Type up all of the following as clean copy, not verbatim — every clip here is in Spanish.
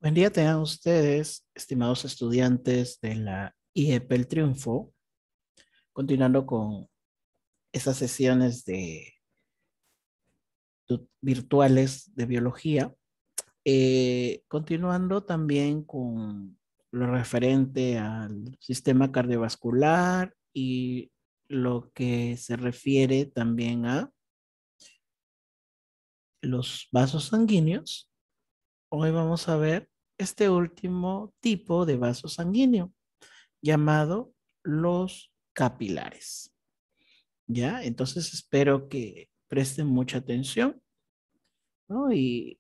Buen día tengan ustedes, estimados estudiantes de la IEP El Triunfo, continuando con estas sesiones virtuales de biología, continuando también con lo referente al sistema cardiovascular y lo que se refiere también a los vasos sanguíneos. Hoy vamos a ver este último tipo de vaso sanguíneo, llamado los capilares. ¿Ya? Entonces espero que presten mucha atención, ¿no? Y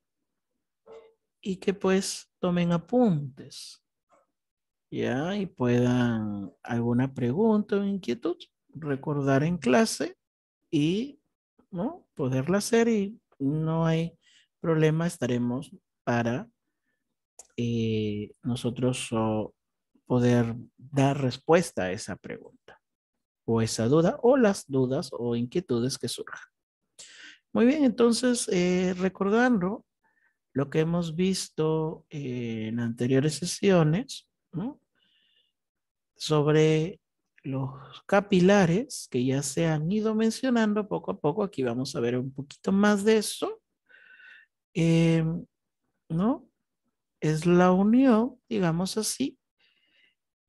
que pues tomen apuntes, ¿ya? Y puedan alguna pregunta o inquietud recordar en clase y, ¿no? Poderla hacer y no hay problema, estaremos para nosotros poder dar respuesta a esa pregunta, o esa duda, o las dudas o inquietudes que surjan. Muy bien, entonces, recordando lo que hemos visto en anteriores sesiones, ¿no? Sobre los capilares que ya se han ido mencionando poco a poco, aquí vamos a ver un poquito más de eso, eh, ¿no? Es la unión, digamos así,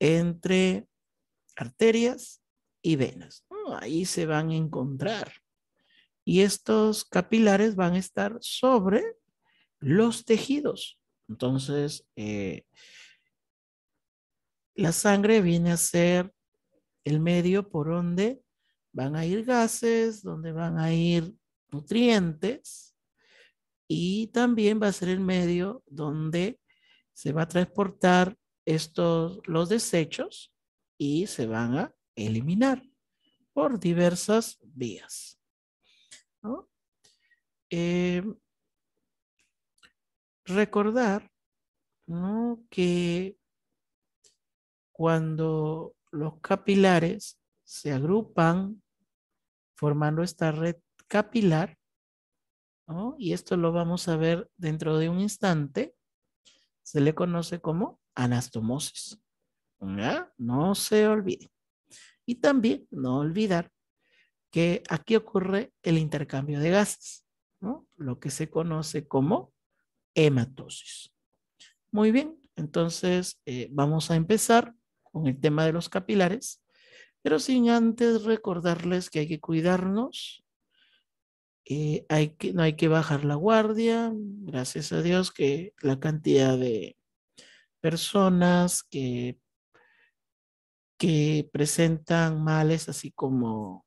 entre arterias y venas, ¿no? Ahí se van a encontrar. Y estos capilares van a estar sobre los tejidos. Entonces, la sangre viene a ser el medio por donde van a ir gases, donde van a ir nutrientes y también va a ser el medio donde se va a transportar los desechos y se van a eliminar por diversas vías, ¿no? Eh, recordar, ¿no? Que cuando los capilares se agrupan formando esta red capilar, ¿no? Y esto lo vamos a ver dentro de un instante, se le conoce como anastomosis. ¿Ya? No se olvide. Y también no olvidar que aquí ocurre el intercambio de gases, ¿no? Lo que se conoce como hematosis. Muy bien, entonces vamos a empezar con el tema de los capilares, pero sin antes recordarles que hay que cuidarnos, no hay que bajar la guardia. Gracias a Dios que la cantidad de personas que presentan males así como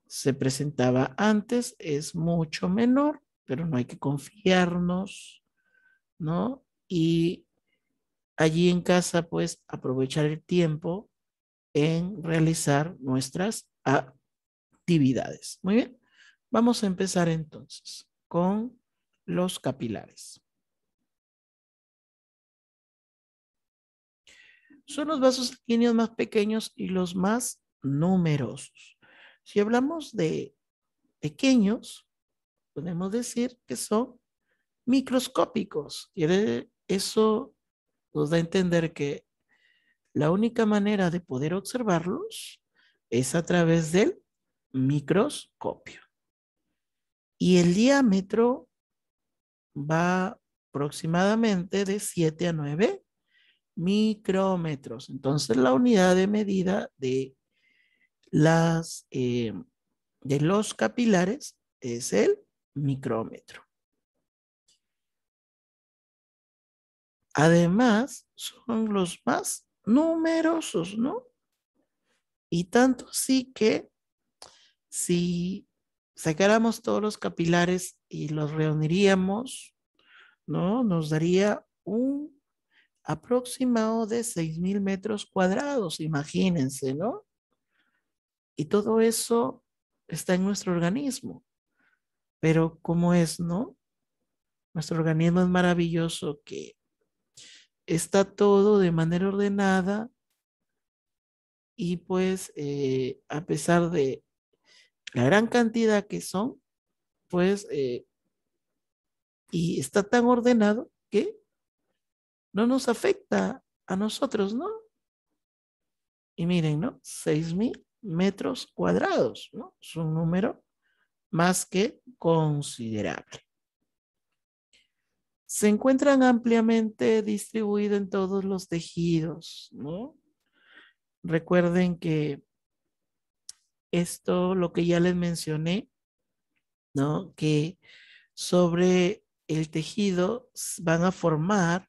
se presentaba antes es mucho menor, pero no hay que confiarnos, ¿no? Y allí en casa, pues aprovechar el tiempo en realizar nuestras actividades. Muy bien, vamos a empezar entonces con los capilares. Son los vasos sanguíneos más pequeños y los más numerosos. Si hablamos de pequeños, podemos decir que son microscópicos. Eso nos da a entender que la única manera de poder observarlos es a través del microscopio. Y el diámetro va aproximadamente de 7 a 9 micrómetros. Entonces, la unidad de medida las, eh, de los capilares es el micrómetro. Además, son los más numerosos, ¿no? Y tanto así que si sacáramos todos los capilares y los reuniríamos, ¿no? Nos daría un aproximado de 6.000 metros cuadrados, imagínense, ¿no? Y todo eso está en nuestro organismo. Pero ¿cómo es, no? Nuestro organismo es maravilloso que está todo de manera ordenada y pues a pesar de la gran cantidad que son, pues y está tan ordenado que no nos afecta a nosotros, ¿no? Y miren, ¿no? 6.000 metros cuadrados, ¿no? Es un número más que considerable. Se encuentran ampliamente distribuidos en todos los tejidos, ¿no? Recuerden que esto, lo que ya les mencioné, ¿no? Que sobre el tejido van a formar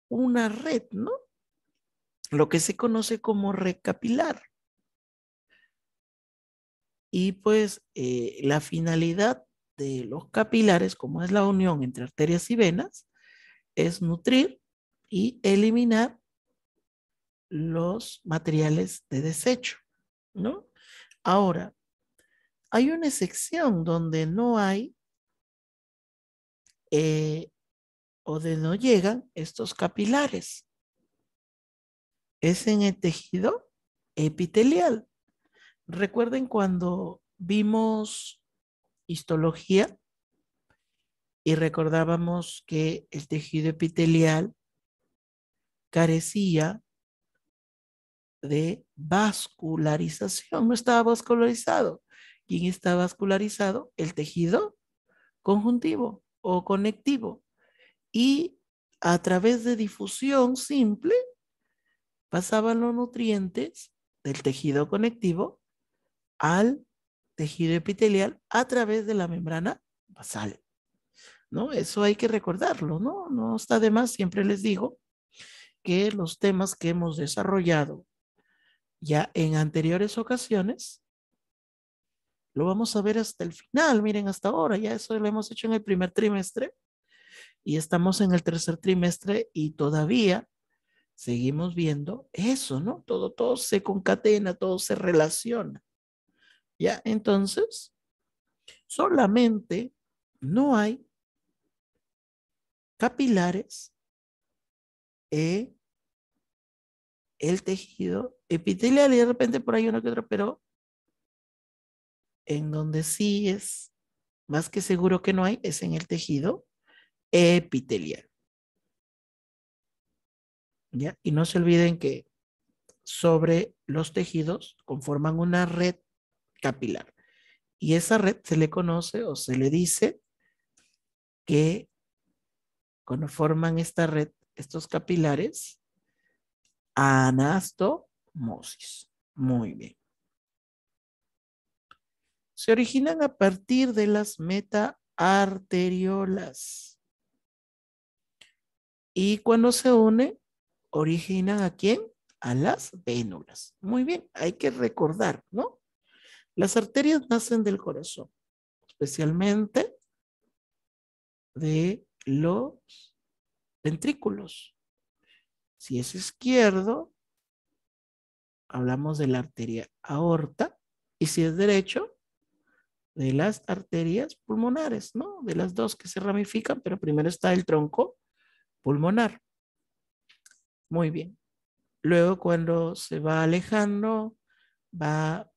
una red, ¿no? Lo que se conoce como red capilar. Y pues la finalidad de los capilares, como es la unión entre arterias y venas, es nutrir y eliminar los materiales de desecho, ¿no? Ahora, hay una sección donde no hay eh, o donde no llegan estos capilares. Es en el tejido epitelial. Recuerden cuando vimos histología y recordábamos que el tejido epitelial carecía de vascularización, no estaba vascularizado. ¿Quién está vascularizado? El tejido conjuntivo o conectivo. Y a través de difusión simple pasaban los nutrientes del tejido conectivo al tejido epitelial a través de la membrana basal, ¿no? Eso hay que recordarlo, ¿no? No está de más, siempre les digo que los temas que hemos desarrollado ya en anteriores ocasiones, lo vamos a ver hasta el final, miren, hasta ahora, ya eso lo hemos hecho en el primer trimestre y estamos en el tercer trimestre y todavía seguimos viendo eso, ¿no? Todo se concatena, todo se relaciona. Ya, entonces, solamente no hay capilares en el tejido epitelial y de repente por ahí uno que otro, pero en donde sí es más que seguro que no hay, es en el tejido epitelial. ¿Ya? Y no se olviden que sobre los tejidos conforman una red capilar. Y esa red se le conoce o se le dice que cuando forman esta red, estos capilares, anastomosis. Muy bien. Se originan a partir de las metaarteriolas. Y cuando se une, originan ¿a quién? A las vénulas. Muy bien, hay que recordar, ¿no? Las arterias nacen del corazón, especialmente de los ventrículos. Si es izquierdo, hablamos de la arteria aorta, y si es derecho, de las arterias pulmonares, ¿no? De las dos que se ramifican, pero primero está el tronco pulmonar. Muy bien. Luego, cuando se va alejando, va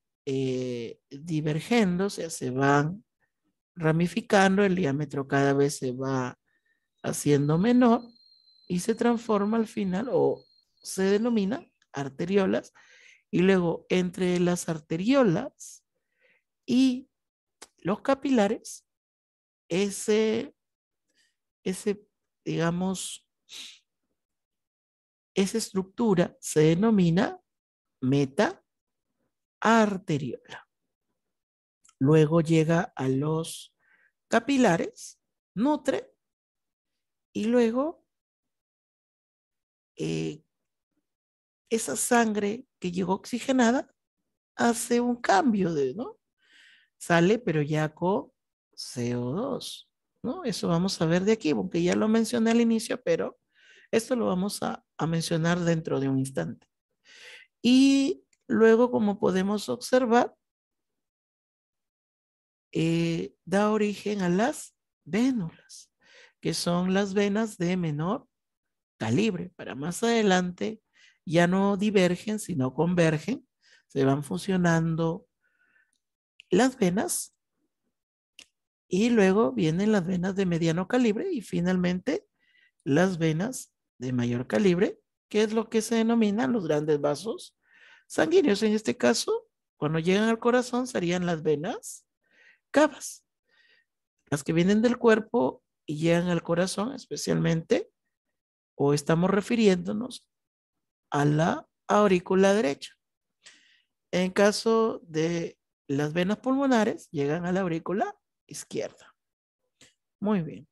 divergiendo, o sea, se van ramificando, el diámetro cada vez se va haciendo menor y se transforma al final o se denomina arteriolas. Y luego, entre las arteriolas y los capilares, ese, ese, digamos, esa estructura se denomina meta-arteriola. Luego llega a los capilares, nutre y luego eh, esa sangre que llegó oxigenada hace un cambio de, ¿no? Sale, pero ya con CO2, ¿no? Eso vamos a ver de aquí, aunque ya lo mencioné al inicio, pero esto lo vamos a mencionar dentro de un instante. Y luego, como podemos observar, da origen a las vénulas, que son las venas de menor calibre. Para más adelante ya no divergen, sino convergen, se van fusionando las venas y luego vienen las venas de mediano calibre y finalmente las venas de mayor calibre, que es lo que se denominan los grandes vasos sanguíneos. En este caso, cuando llegan al corazón serían las venas cavas, las que vienen del cuerpo y llegan al corazón especialmente, o estamos refiriéndonos a la aurícula derecha. En caso de las venas pulmonares, llegan a la aurícula izquierda. Muy bien.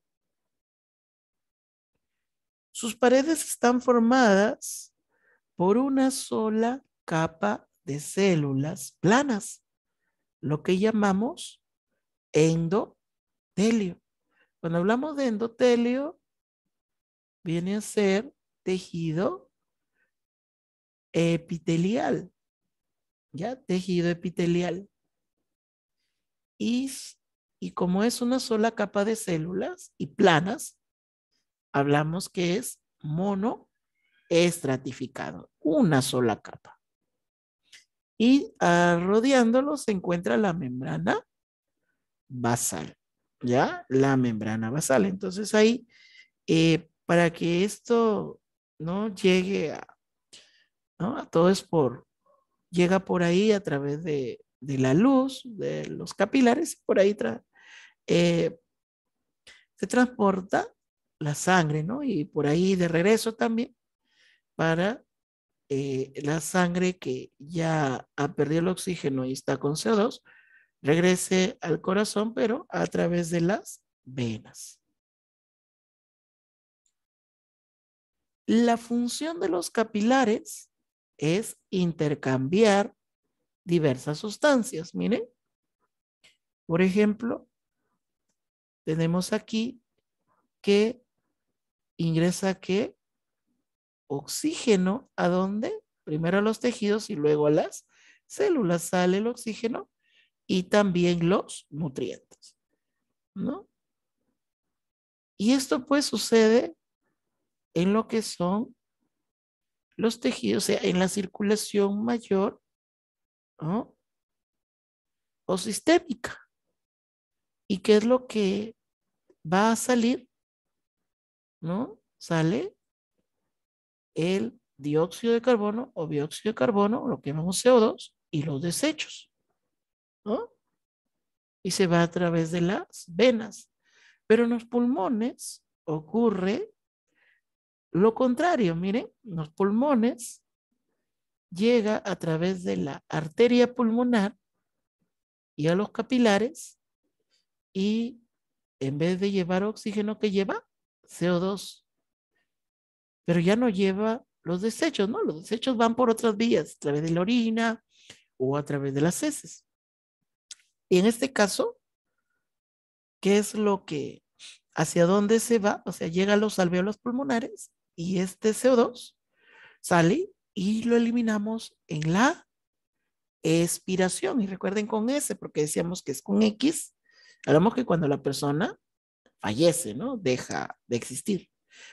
Sus paredes están formadas por una sola capa de células planas, lo que llamamos endotelio. Cuando hablamos de endotelio, viene a ser tejido epitelial, ¿ya? Tejido epitelial. Y, y como es una sola capa de células y planas, hablamos que es monoestratificado, una sola capa. Y rodeándolo se encuentra la membrana basal, ¿ya? La membrana basal. Entonces ahí, para que esto no llegue a, ¿no? A todo es llega por ahí a través de la luz, de los capilares, por ahí eh, se transporta la sangre, ¿no? Y por ahí de regreso también para la sangre que ya ha perdido el oxígeno y está con CO2, regrese al corazón, pero a través de las venas. La función de los capilares es intercambiar diversas sustancias. Miren, por ejemplo, tenemos aquí que ingresa que oxígeno, ¿a dónde? Primero a los tejidos y luego a las células sale el oxígeno y también los nutrientes, ¿no? Y esto pues sucede en lo que son los tejidos, o sea, en la circulación mayor, ¿no? O sistémica. ¿Y qué es lo que va a salir? ¿No? Sale el dióxido de carbono o dióxido de carbono, lo que llamamos CO2, y los desechos, ¿no? Y se va a través de las venas. Pero en los pulmones ocurre lo contrario. Miren, los pulmones llega a través de la arteria pulmonar y a los capilares y en vez de llevar oxígeno, ¿qué lleva? CO2. Pero ya no lleva los desechos, ¿no? Los desechos van por otras vías, a través de la orina o a través de las heces. Y en este caso, ¿qué es lo que, hacia dónde se va? O sea, llega a los alvéolos pulmonares y este CO2 sale y lo eliminamos en la expiración. Y recuerden con S, porque decíamos que es con X. Hablamos que cuando la persona fallece, ¿no? Deja de existir.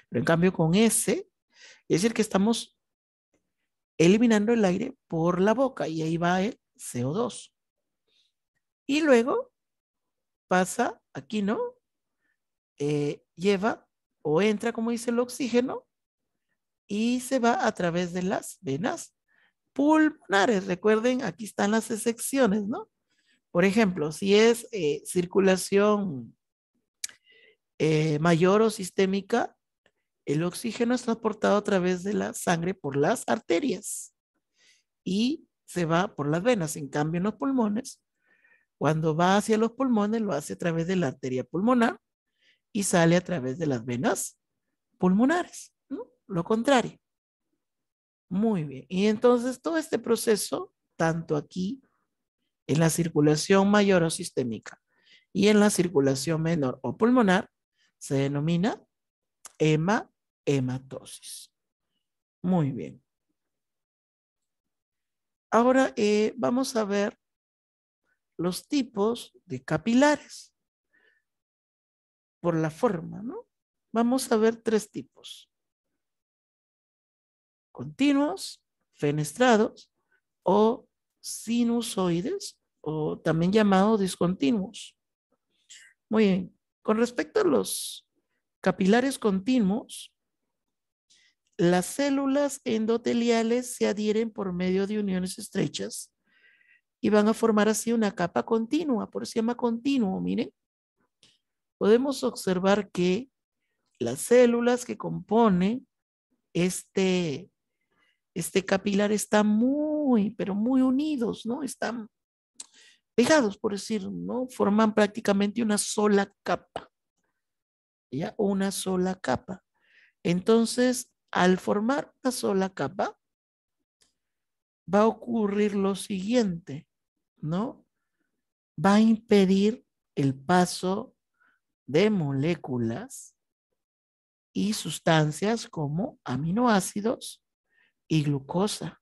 Pero en cambio con S, es decir que estamos eliminando el aire por la boca y ahí va el CO2. Y luego pasa aquí, ¿no? Lleva o entra, como dice, el oxígeno y se va a través de las venas pulmonares. Recuerden, aquí están las excepciones, ¿no? Por ejemplo, si es circulación mayor o sistémica, el oxígeno es transportado a través de la sangre por las arterias y se va por las venas. En cambio, en los pulmones, cuando va hacia los pulmones, lo hace a través de la arteria pulmonar y sale a través de las venas pulmonares, ¿no? Lo contrario. Muy bien. Y entonces todo este proceso, tanto aquí en la circulación mayor o sistémica y en la circulación menor o pulmonar, se denomina hematosis. Muy bien. Ahora vamos a ver los tipos de capilares por la forma, ¿no? Vamos a ver tres tipos: continuos, fenestrados o sinusoides, o también llamados discontinuos. Muy bien. Con respecto a los capilares continuos, las células endoteliales se adhieren por medio de uniones estrechas y van a formar así una capa continua, por eso se llama continuo, miren. Podemos observar que las células que componen este, este capilar están muy, pero muy unidos, ¿no? Están pegados, por decir, ¿no? Forman prácticamente una sola capa, ¿ya? Una sola capa. Entonces, al formar una sola capa, va a ocurrir lo siguiente, ¿no? Va a impedir el paso de moléculas y sustancias como aminoácidos y glucosa,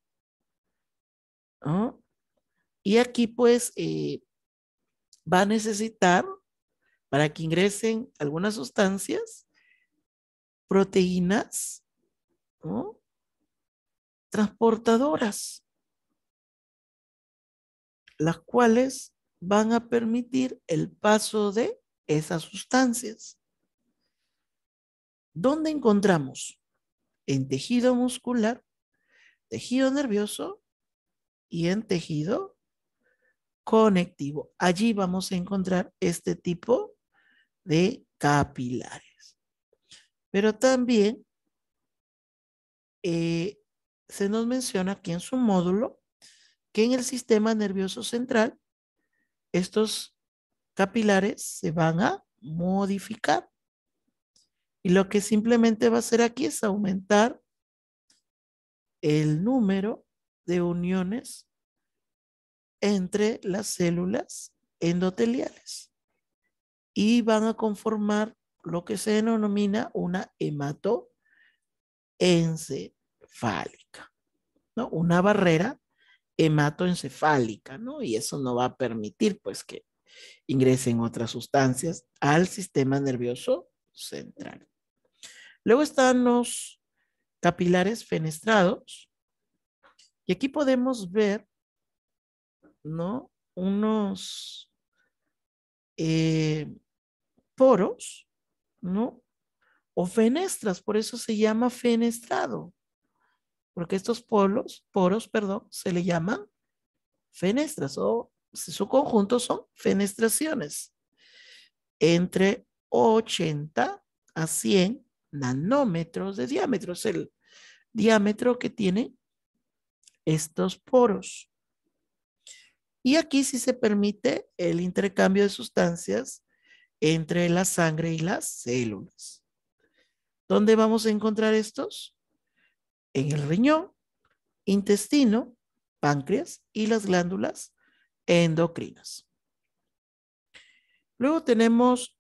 ¿no? Y aquí pues va a necesitar, para que ingresen algunas sustancias, proteínas, ¿no? Transportadoras, las cuales van a permitir el paso de esas sustancias. ¿Dónde encontramos? En tejido muscular, tejido nervioso y en tejido conectivo. Allí vamos a encontrar este tipo de capilares. Pero también se nos menciona aquí en su módulo que en el sistema nervioso central estos capilares se van a modificar. Y lo que simplemente va a hacer aquí es aumentar el número de uniones entre las células endoteliales y van a conformar lo que se denomina una hematoencefálica, ¿no? Una barrera hematoencefálica, ¿no? Y eso no va a permitir, pues, que ingresen otras sustancias al sistema nervioso central. Luego están los capilares fenestrados y aquí podemos ver, ¿no? Unos eh, poros, ¿no? O fenestras, por eso se llama fenestrado, porque estos poros, perdón, se le llaman fenestras o su conjunto son fenestraciones entre 80 a 100 nanómetros de diámetro, es el diámetro que tienen estos poros. Y aquí sí se permite el intercambio de sustancias entre la sangre y las células. ¿Dónde vamos a encontrar estos? En el riñón, intestino, páncreas y las glándulas endocrinas. Luego tenemos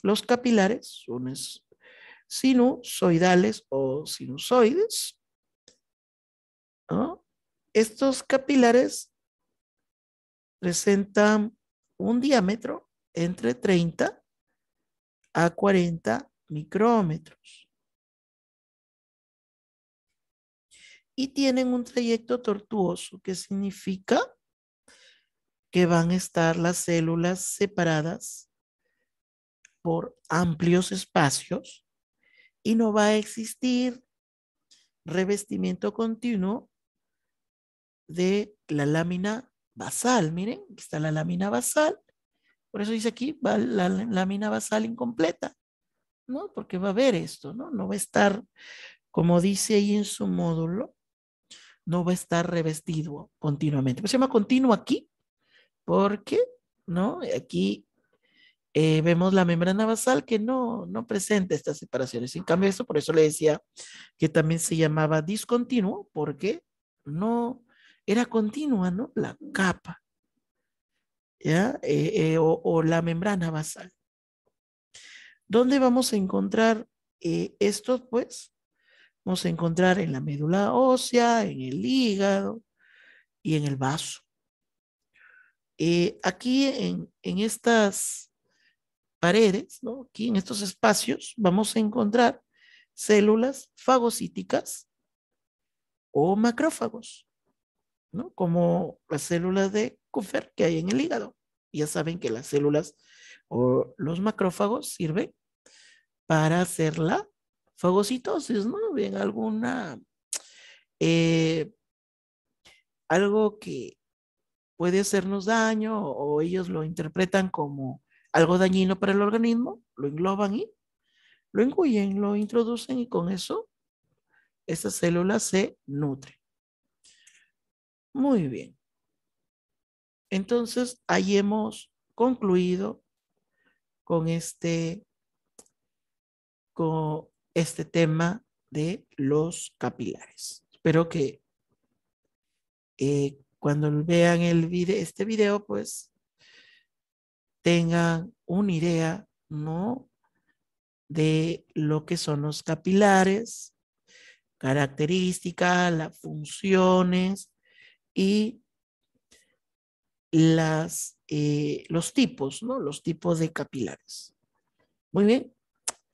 los capilares, son sinusoidales o sinusoides, ¿no? Estos capilares presentan un diámetro entre 30 a 40 micrómetros y tienen un trayecto tortuoso, que significa que van a estar las células separadas por amplios espacios y no va a existir revestimiento continuo de la lámina basal. Miren, aquí está la lámina basal. Por eso dice aquí, va la lámina basal incompleta, ¿no? Porque va a haber esto, ¿no? No va a estar, como dice ahí en su módulo, no va a estar revestido continuamente. Pues se llama continuo aquí, porque, ¿no? Aquí vemos la membrana basal que no presenta estas separaciones. En cambio, eso, por eso le decía que también se llamaba discontinuo, porque no era continua, ¿no? La capa, ¿ya? O la membrana basal. ¿Dónde vamos a encontrar estos? Pues vamos a encontrar en la médula ósea, en el hígado y en el vaso. Aquí en estas paredes, ¿no? Aquí en estos espacios vamos a encontrar células fagocíticas o macrófagos, ¿no? Como las células de Kupffer que hay en el hígado. Ya saben que las células o los macrófagos sirven para hacer la fagocitosis, ¿no? Bien, eh, algo que puede hacernos daño o ellos lo interpretan como algo dañino para el organismo, lo engloban y lo engullen, lo introducen y con eso esa célula se nutre. Muy bien. Entonces, ahí hemos concluido con con este tema de los capilares. Espero que cuando vean este video, pues tengan una idea, ¿no? De lo que son los capilares, características, las funciones y los tipos, ¿no? Los tipos de capilares. Muy bien,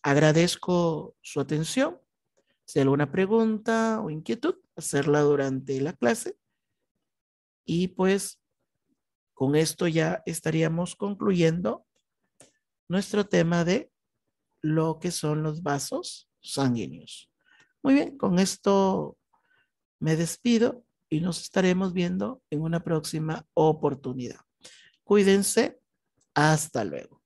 agradezco su atención. Si hay alguna pregunta o inquietud, hacerla durante la clase. Y pues con esto ya estaríamos concluyendo nuestro tema de lo que son los vasos sanguíneos. Muy bien, con esto me despido y nos estaremos viendo en una próxima oportunidad. Cuídense. Hasta luego.